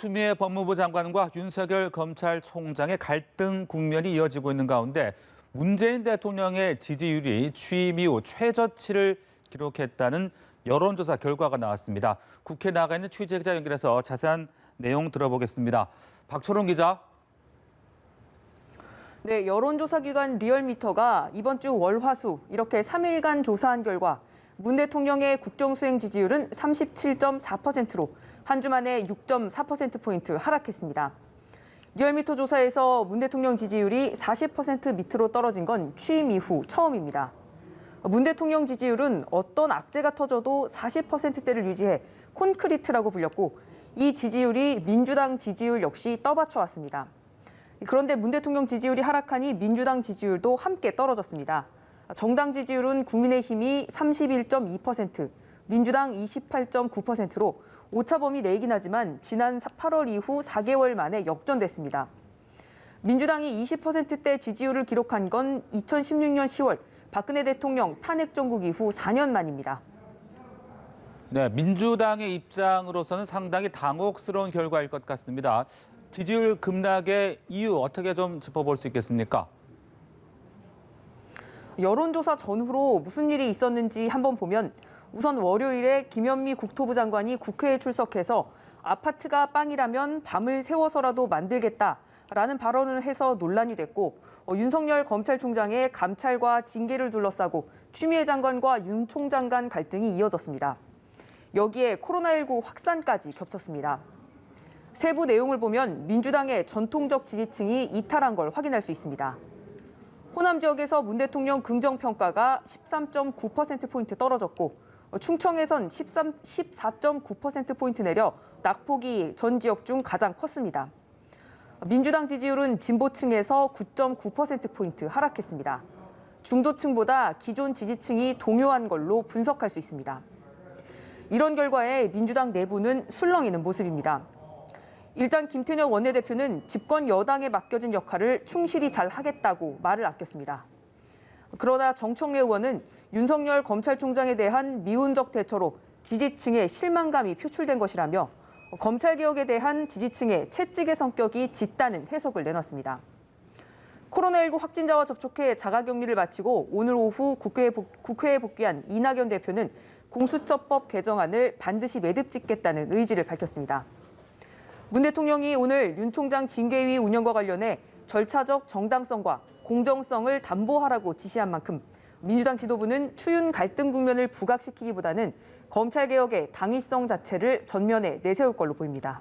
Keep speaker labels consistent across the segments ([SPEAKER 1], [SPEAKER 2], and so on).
[SPEAKER 1] 추미애 법무부 장관과 윤석열 검찰총장의 갈등 국면이 이어지고 있는 가운데 문재인 대통령의 지지율이 취임 이후 최저치를 기록했다는 여론조사 결과가 나왔습니다. 국회에 나가 있는 취재기자 연결해서 자세한 내용 들어보겠습니다. 박철원 기자.
[SPEAKER 2] 네, 여론조사 기관 리얼미터가 이번 주 월, 화, 수 이렇게 3일간 조사한 결과 문 대통령의 국정수행 지지율은 37.4%로 한 주 만에 6.4%포인트 하락했습니다. 리얼미터 조사에서 문 대통령 지지율이 40% 밑으로 떨어진 건 취임 이후 처음입니다. 문 대통령 지지율은 어떤 악재가 터져도 40%대를 유지해 콘크리트라고 불렸고 이 지지율이 민주당 지지율 역시 떠받쳐왔습니다. 그런데 문 대통령 지지율이 하락하니 민주당 지지율도 함께 떨어졌습니다. 정당 지지율은 국민의힘이 31.2%, 민주당 28.9%로 오차범위 내긴 하지만 지난 8월 이후 4개월 만에 역전됐습니다. 민주당이 20%대 지지율을 기록한 건 2016년 10월 박근혜 대통령 탄핵 정국 이후 4년 만입니다.
[SPEAKER 1] 네, 민주당의 입장으로서는 상당히 당혹스러운 결과일 것 같습니다. 지지율 급락의 이유 어떻게 좀 짚어볼 수 있겠습니까?
[SPEAKER 2] 여론조사 전후로 무슨 일이 있었는지 한번 보면 우선 월요일에 김현미 국토부 장관이 국회에 출석해서 아파트가 빵이라면 밤을 새워서라도 만들겠다라는 발언을 해서 논란이 됐고 윤석열 검찰총장의 감찰과 징계를 둘러싸고 추미애 장관과 윤 총장 간 갈등이 이어졌습니다. 여기에 코로나19 확산까지 겹쳤습니다. 세부 내용을 보면 민주당의 전통적 지지층이 이탈한 걸 확인할 수 있습니다. 호남 지역에서 문 대통령 긍정평가가 13.9%포인트 떨어졌고 충청에선 14.9%포인트 내려 낙폭이 전 지역 중 가장 컸습니다. 민주당 지지율은 진보층에서 9.9%포인트 하락했습니다. 중도층보다 기존 지지층이 동요한 걸로 분석할 수 있습니다. 이런 결과에 민주당 내부는 술렁이는 모습입니다. 일단 김태년 원내대표는 집권 여당에 맡겨진 역할을 충실히 잘 하겠다고 말을 아꼈습니다. 그러나 정청래 의원은 윤석열 검찰총장에 대한 미온적 대처로 지지층의 실망감이 표출된 것이라며 검찰개혁에 대한 지지층의 채찍의 성격이 짙다는 해석을 내놨습니다. 코로나19 확진자와 접촉해 자가격리를 마치고 오늘 오후 국회에 복귀한 이낙연 대표는 공수처법 개정안을 반드시 매듭 짓겠다는 의지를 밝혔습니다. 문 대통령이 오늘 윤 총장 징계위 운영과 관련해 절차적 정당성과 공정성을 담보하라고 지시한 만큼 민주당 지도부는 추윤 갈등 국면을 부각시키기보다는 검찰개혁의 당위성 자체를 전면에 내세울 걸로 보입니다.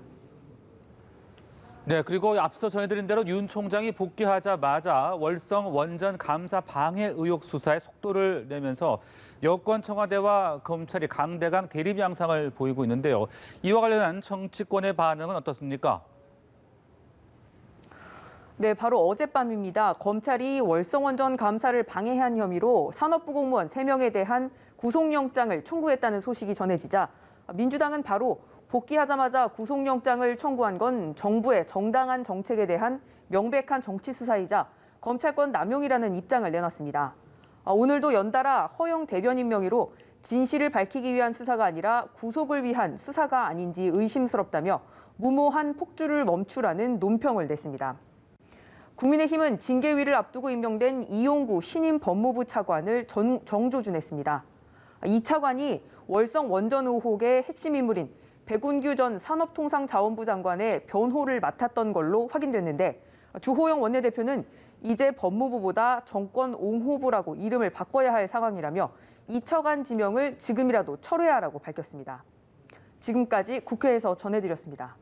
[SPEAKER 1] 네, 그리고 앞서 전해드린 대로 윤 총장이 복귀하자마자 월성 원전 감사 방해 의혹 수사에 속도를 내면서 여권 청와대와 검찰이 강대강 대립 양상을 보이고 있는데요. 이와 관련한 정치권의 반응은 어떻습니까?
[SPEAKER 2] 네, 바로 어젯밤입니다. 검찰이 월성 원전 감사를 방해한 혐의로 산업부 공무원 3명에 대한 구속영장을 청구했다는 소식이 전해지자 민주당은 바로 복귀하자마자 구속영장을 청구한 건 정부의 정당한 정책에 대한 명백한 정치 수사이자 검찰권 남용이라는 입장을 내놨습니다. 오늘도 연달아 허영 대변인 명의로 진실을 밝히기 위한 수사가 아니라 구속을 위한 수사가 아닌지 의심스럽다며 무모한 폭주를 멈추라는 논평을 냈습니다. 국민의힘은 징계위를 앞두고 임명된 이용구 신임 법무부 차관을 정조준했습니다. 이 차관이 월성 원전 의혹의 핵심 인물인 백운규 전 산업통상자원부 장관의 변호를 맡았던 걸로 확인됐는데 주호영 원내대표는 이제 법무부보다 정권 옹호부라고 이름을 바꿔야 할 상황이라며 이 차관 지명을 지금이라도 철회하라고 밝혔습니다. 지금까지 국회에서 전해드렸습니다.